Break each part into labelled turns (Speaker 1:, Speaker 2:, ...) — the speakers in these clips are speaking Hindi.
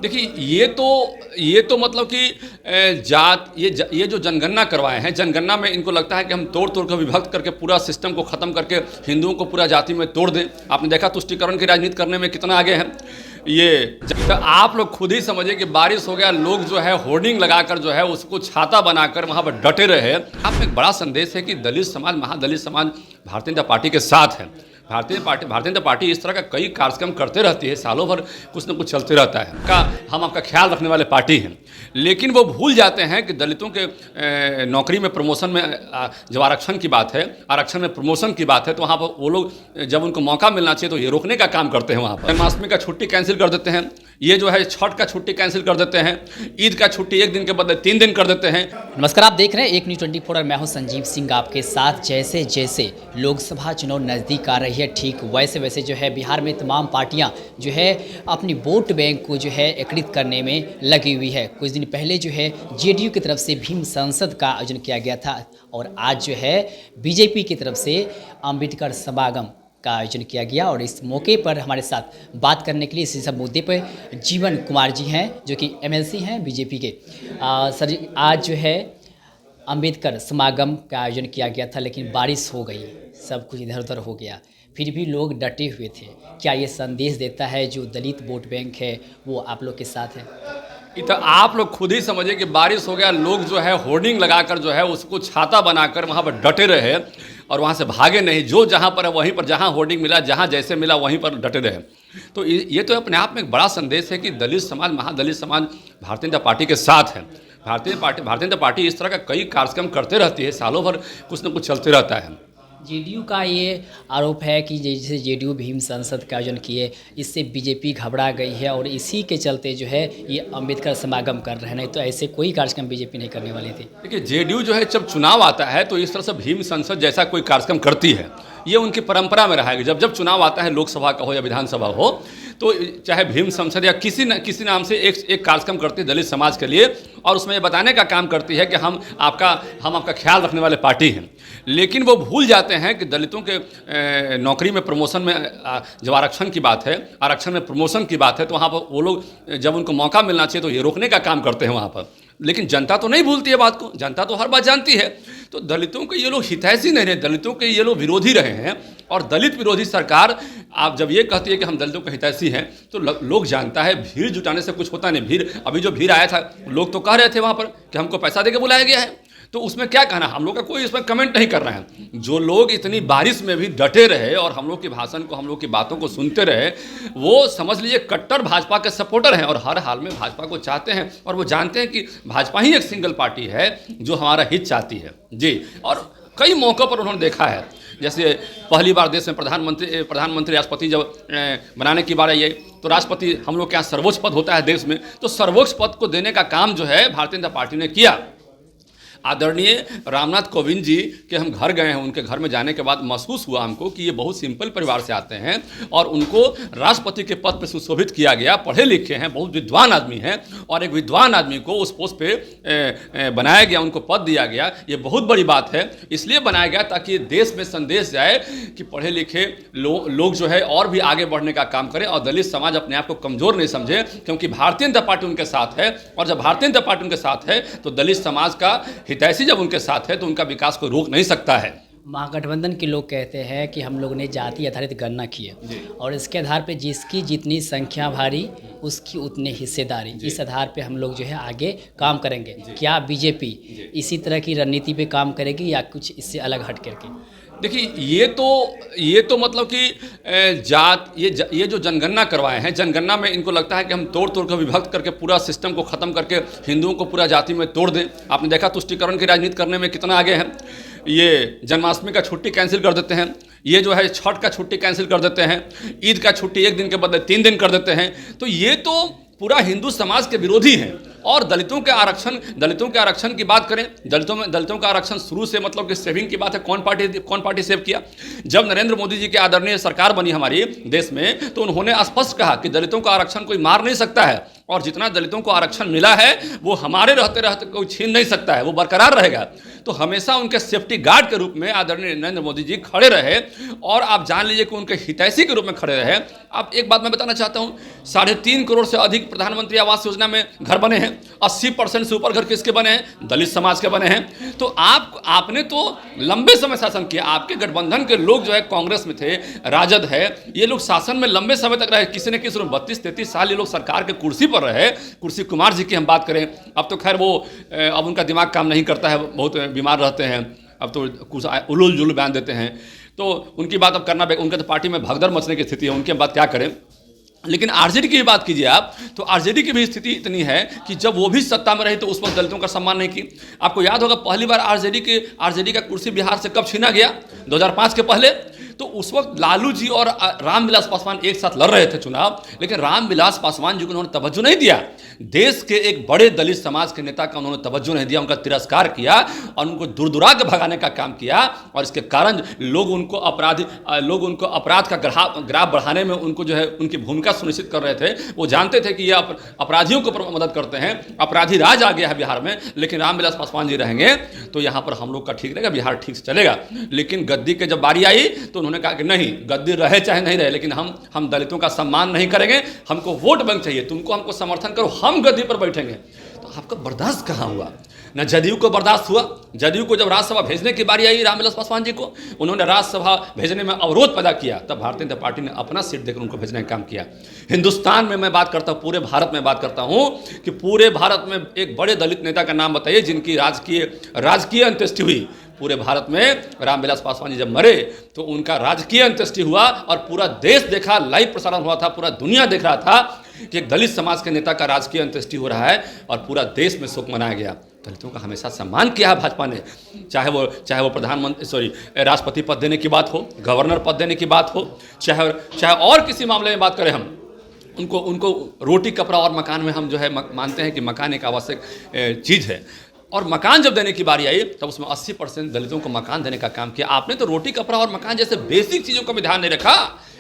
Speaker 1: देखिए ये तो मतलब कि ये जो जनगणना करवाए हैं, जनगणना में इनको लगता है कि हम तोड़ तोड़ कर विभक्त करके पूरा सिस्टम को ख़त्म करके हिंदुओं को पूरा जाति में तोड़ दें। आपने देखा तुष्टीकरण की राजनीति करने में कितना आगे हैं ये। तो आप लोग खुद ही समझिए कि बारिश हो गया, लोग जो है होर्डिंग लगाकर जो है उसको छाता बनाकर वहाँ पर डटे रहे। आप में एक बड़ा संदेश है कि दलित समाज, महादलित समाज भारतीय जनता पार्टी के साथ है। भारतीय जनता पार्टी इस तरह का कई कार्यक्रम करते रहती है, सालों भर कुछ न कुछ चलते रहता है। हम आपका ख्याल रखने वाले पार्टी हैं, लेकिन वो भूल जाते हैं कि दलितों के नौकरी में प्रमोशन में जब आरक्षण की बात है, आरक्षण में प्रमोशन की बात है, तो वहाँ पर वो लोग जब उनको मौका मिलना चाहिए तो ये रोकने का काम करते हैं। वहाँ पर जन्माष्टमी का छुट्टी कैंसिल कर देते हैं, ये जो है छठ का छुट्टी कैंसिल कर देते हैं, ईद का छुट्टी 1 दिन के बदले 3 दिन कर देते हैं।
Speaker 2: नमस्कार, आप देख रहे हैं एक न्यूज़ 24 और मैं हूं संजीव सिंह आपके साथ। जैसे जैसे लोकसभा चुनाव नज़दीक आ रही है, ठीक वैसे वैसे जो है बिहार में तमाम पार्टियां जो है अपनी वोट बैंक को जो है एकत्रित करने में लगी हुई है। कुछ दिन पहले जो है जेडीयू की तरफ से भीम संसद का आयोजन किया गया था और आज जो है बीजेपी की तरफ से अम्बेडकर समागम का आयोजन किया गया। और इस मौके पर हमारे साथ बात करने के लिए इसी सब मुद्दे पर जीवन कुमार जी हैं, जो कि एमएलसी हैं बीजेपी के। सर जी, आज जो है अम्बेडकर समागम का आयोजन किया गया था, लेकिन बारिश हो गई, सब कुछ इधर उधर हो गया, फिर भी लोग डटे हुए थे। क्या ये संदेश देता है जो दलित वोट बैंक है वो आप लोग के साथ है?
Speaker 1: तो आप लोग खुद ही समझिए कि बारिश हो गया, लोग जो है होर्डिंग लगाकर जो है उसको छाता बनाकर वहाँ पर डटे रहे और वहाँ से भागे नहीं। जो जहाँ पर है वहीं पर, जहाँ होर्डिंग मिला, जहाँ जैसे मिला वहीं पर डटे रहे। तो ये तो अपने आप में एक बड़ा संदेश है कि दलित समाज, महादलित समाज भारतीय जनता पार्टी के साथ है। भारतीय जनता पार्टी इस तरह का कई कार्यक्रम करते रहती है, सालों भर कुछ न कुछ चलते रहता है।
Speaker 2: जेडीयू का ये आरोप है कि जैसे जेडीयू भीम संसद का आयोजन किए, इससे बीजेपी घबरा गई है और इसी के चलते जो है ये अम्बेडकर समागम कर रहे हैं, नहीं तो ऐसे कोई कार्यक्रम बीजेपी नहीं करने वाली थी।
Speaker 1: देखिए, जेडीयू जो है जब चुनाव आता है तो इस तरह से भीम संसद जैसा कोई कार्यक्रम करती है, ये उनकी परंपरा में रहा है। जब चुनाव आता है, लोकसभा का हो या विधानसभा हो, तो चाहे भीम संसद या किसी नाम से एक कार्यक्रम करती है दलित समाज के लिए, और उसमें ये बताने का काम करती है कि हम आपका ख्याल रखने वाले पार्टी हैं। लेकिन वो भूल जाते हैं कि दलितों के नौकरी में प्रमोशन में जब आरक्षण की बात है, आरक्षण में प्रमोशन की बात है, तो वहाँ पर वो लोग जब उनको मौका मिलना चाहिए तो ये रोकने का काम करते हैं वहाँ पर। लेकिन जनता तो नहीं भूलती है बात को, जनता तो हर बात जानती है। तो दलितों के ये लोग हितैषी नहीं रहे, दलितों के ये लोग विरोधी रहे हैं। और दलित विरोधी सरकार आप जब ये कहती है कि हम दलितों के हितैषी हैं, तो लोग जानता है भीड़ जुटाने से कुछ होता नहीं। अभी जो भीड़ आया था, लोग तो कह रहे थे वहाँ पर कि हमको पैसा देके बुलाया गया है, तो उसमें क्या कहना, हम लोग का कोई इसमें कमेंट नहीं कर रहे हैं। जो लोग इतनी बारिश में भी डटे रहे और हम लोग के भाषण को, हम लोग की बातों को सुनते रहे, वो समझ लीजिए कट्टर भाजपा के सपोर्टर हैं और हर हाल में भाजपा को चाहते हैं। और वो जानते हैं कि भाजपा ही एक सिंगल पार्टी है जो हमारा हित चाहती है जी। और कई मौक़ों पर उन्होंने देखा है, जैसे पहली बार देश में प्रधानमंत्री राष्ट्रपति जब बनाने की बात आई, तो राष्ट्रपति हम लोग के यहाँ सर्वोच्च पद होता है देश में, तो सर्वोच्च पद को देने का काम जो है भारतीय जनता पार्टी ने किया। आदरणीय रामनाथ कोविंद जी के हम घर गए हैं, उनके घर में जाने के बाद महसूस हुआ हमको कि ये बहुत सिंपल परिवार से आते हैं और उनको राष्ट्रपति के पद पर सुशोभित किया गया। पढ़े लिखे हैं, बहुत विद्वान आदमी हैं, और एक विद्वान आदमी को उस पोस्ट पे बनाया गया, उनको पद दिया गया। ये बहुत बड़ी बात है, इसलिए बनाया गया ताकि देश में संदेश जाए कि पढ़े लिखे लोग जो है और भी आगे बढ़ने का काम करें और दलित समाज अपने आप को कमज़ोर नहीं समझे, क्योंकि भारतीय जनता पार्टी उनके साथ है। और जब भारतीय जनता पार्टी उनके साथ है तो दलित समाज का हितैषी जब उनके साथ है तो उनका विकास को रोक नहीं सकता है।
Speaker 2: महागठबंधन के लोग कहते हैं कि हम लोगों ने जाति आधारित गणना की है और इसके आधार पे जिसकी जितनी संख्या भारी उसकी उतनी हिस्सेदारी, इस आधार पे हम लोग जो है आगे काम करेंगे। क्या बीजेपी इसी तरह की रणनीति पे काम करेगी या कुछ इससे अलग हट करके?
Speaker 1: देखिए, ये तो मतलब कि ये जो जनगणना करवाए हैं, जनगणना में इनको लगता है कि हम तोड़ तोड़ कर विभक्त करके पूरा सिस्टम को ख़त्म करके हिंदुओं को पूरा जाति में तोड़ दें। आपने देखा तुष्टीकरण की राजनीति करने में कितना आगे हैं। ये जन्माष्टमी का छुट्टी कैंसिल कर देते हैं, ये जो है छठ का छुट्टी कैंसिल कर देते हैं, ईद का छुट्टी 1 दिन के बदले 3 दिन कर देते हैं। तो ये तो पूरा हिंदू समाज के विरोधी हैं। और दलितों के आरक्षण की बात करें, दलितों का आरक्षण शुरू से मतलब कि सेविंग की बात है। कौन पार्टी सेव किया? जब नरेंद्र मोदी जी की आदरणीय सरकार बनी हमारी देश में, तो उन्होंने स्पष्ट कहा कि दलितों का आरक्षण कोई मार नहीं सकता है और जितना दलितों को आरक्षण मिला है वो हमारे रहते रहते कोई छीन नहीं सकता है, वो बरकरार रहेगा। तो हमेशा उनके सेफ्टी गार्ड के रूप में आदरणीय नरेंद्र मोदी जी खड़े रहे और आप जान लीजिए कि उनके हितैषी के रूप में खड़े रहे। अब एक बात मैं बताना चाहता हूँ, 3.5 करोड़ से अधिक प्रधानमंत्री आवास योजना में घर बने हैं, 80% से ऊपर घर किसके बने हैं? दलित समाज के बने हैं। तो आपने तो लंबे समय शासन किया, आपके गठबंधन के लोग जो है कांग्रेस में थे, राजद है, ये लोग शासन में लंबे समय तक रहे, किसी न किसी 32-33 साल ये लोग सरकार के कुर्सी पर रहे। कुर्सी कुमार जी की हम बात करें, अब तो खैर वो अब उनका दिमाग काम नहीं करता है, बहुत बीमार रहते हैं, अब तो कुछ उलूल जुलूल बयान देते हैं, तो उनकी बात अब करना, उनके तो पार्टी में भगदड़ मचने की स्थिति है, उनकी बात क्या करें। लेकिन आरजेडी की भी बात कीजिए आप, तो आरजेडी की भी स्थिति इतनी है कि जब वो भी सत्ता में रही तो उस वक्त दलितों का सम्मान नहीं की। आपको याद होगा पहली बार आरजेडी का कुर्सी बिहार से कब छीना गया? 2005 के पहले। तो उस वक्त लालू जी और रामविलास पासवान एक साथ लड़ रहे थे चुनाव, लेकिन रामविलास पासवान जी को उन्होंने तवज्जो नहीं दिया। देश के एक बड़े दलित समाज के नेता का उन्होंने तवज्जो नहीं दिया, उनका तिरस्कार किया और उनको दूर दुरा के भगाने का काम किया। और इसके कारण लोग उनको अपराध का ग्राफ बढ़ाने में उनको जो है उनकी भूमिका सुनिश्चित कर रहे थे। वो जानते थे कि ये अपराधियों को मदद करते हैं, अपराधी राज आ गया है बिहार में, लेकिन रामविलास पासवान जी रहेंगे तो यहाँ पर हम लोग का ठीक रहेगा, बिहार ठीक से चलेगा। लेकिन गद्दी के जब बारी आई तो उन्होंने कहा कि नहीं, गद्दी रहे चाहे नहीं रहे, लेकिन हम दलितों का सम्मान नहीं करेंगे, हमको वोट बैंक चाहिए, तुमको हमको समर्थन करो, हम गद्दी पर बैठेंगे। तो आपका बर्दाश्त कहाँ हुआ? न जदयू को बर्दाश्त हुआ। जदयू को जब राज्यसभा भेजने की बारी आई रामविलास पासवान जी को, उन्होंने राज्यसभा भेजने में अवरोध पैदा किया, तब भारतीय जनता पार्टी ने अपना सीट देकर उनको भेजने का काम किया। हिंदुस्तान में मैं बात करता हूँ, पूरे भारत में बात करता हूँ कि पूरे भारत में एक बड़े दलित नेता का नाम बताइए जिनकी राजकीय अंत्येष्टि हुई। पूरे भारत में रामविलास पासवान जी जब मरे तो उनका राजकीय अंत्येष्टि हुआ और पूरा देश देखा, लाइव प्रसारण हुआ था, पूरा दुनिया देख रहा था कि एक दलित समाज के नेता का राजकीय अंत्येष्टि हो रहा है और पूरा देश में शोक मनाया गया। दलितों का हमेशा सम्मान किया है भाजपा ने, चाहे वो राष्ट्रपति पद देने की बात हो, गवर्नर पद देने की बात हो, चाहे और किसी मामले में बात करें हम, उनको रोटी कपड़ा और मकान में हम जो है मानते हैं कि मकान एक आवश्यक चीज़ है। और मकान जब देने की बारी आई तब उसमें 80% दलितों को मकान देने का काम किया। आपने तो रोटी कपड़ा और मकान जैसे बेसिक चीज़ों का भी ध्यान नहीं रखा।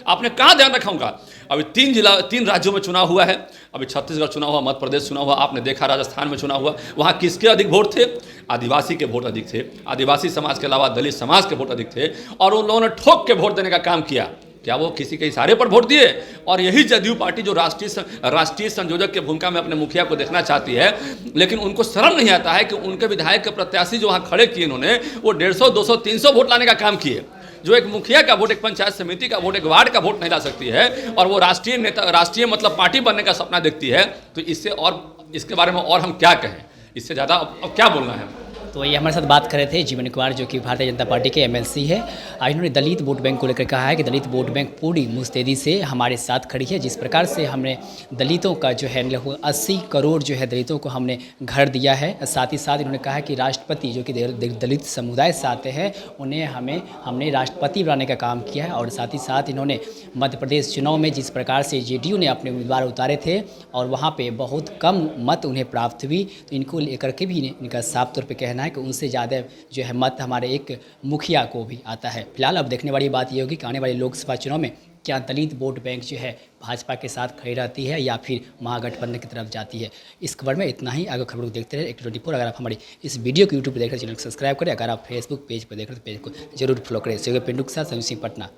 Speaker 1: आपने कहाँ ध्यान रखा उनका? अभी 3 राज्यों में चुनाव हुआ है, अभी छत्तीसगढ़ चुनाव हुआ, मध्य प्रदेश चुनाव हुआ, आपने देखा राजस्थान में चुनाव हुआ, वहाँ किसके अधिक वोट थे? आदिवासी के वोट अधिक थे, आदिवासी समाज के अलावा दलित समाज के वोट अधिक थे और उन लोगों ने ठोक के वोट देने का काम किया। क्या वो किसी के इशारे पर वोट दिए? और यही जदयू पार्टी जो राष्ट्रीय संयोजक के भूमिका में अपने मुखिया को देखना चाहती है, लेकिन उनको शर्म नहीं आता है कि उनके विधायक के प्रत्याशी जो वहाँ खड़े किए इन्होंने, वो 150, 200, 300 वोट लाने का काम किए। जो एक मुखिया का वोट, एक पंचायत समिति का वोट, एक वार्ड का वोट नहीं ला सकती है और वो राष्ट्रीय मतलब पार्टी बनने का सपना देखती है। तो इसके बारे में और हम क्या कहें? इससे ज़्यादा अब क्या बोलना है?
Speaker 2: तो ये हमारे साथ बात कर रहे थे जीवन कुमार, जो कि भारतीय जनता पार्टी के एमएलसी है। इन्होंने दलित वोट बैंक को लेकर कहा है कि दलित वोट बैंक पूरी मुस्तैदी से हमारे साथ खड़ी है। जिस प्रकार से हमने दलितों का जो है 80 करोड़ जो है दलितों को हमने घर दिया है। साथ ही साथ इन्होंने कहा कि राष्ट्रपति जो कि दलित समुदाय से आते हैं उन्हें हमने राष्ट्रपति बनाने का काम किया है। और साथ ही साथ इन्होंने मध्य प्रदेश चुनाव में जिस प्रकार से जेडीयू ने अपने उम्मीदवार उतारे थे और वहाँ पर बहुत कम मत उन्हें प्राप्त हुई, तो इनको लेकर के भी इनका साफ तौर पर कहना है कि उनसे ज़्यादा जो है मत हमारे एक मुखिया को भी आता है। फिलहाल अब देखने वाली बात ये होगी कि आने वाले लोकसभा चुनाव में क्या दलित वोट बैंक जो है भाजपा के साथ खड़ी रहती है या फिर महागठबंधन की तरफ जाती है। इस खबर में इतना ही। आगे खबरों को देखते रहे एक24। अगर आप हमारी इस वीडियो को यूट्यूब पर देख रहे हैं चैनल को सब्सक्राइब करें। अगर आप फेसबुक पेज पर देख रहे हैं तो पेज को जरूर फॉलो करें। पिंडू के साथ संजू सिंह, पटना।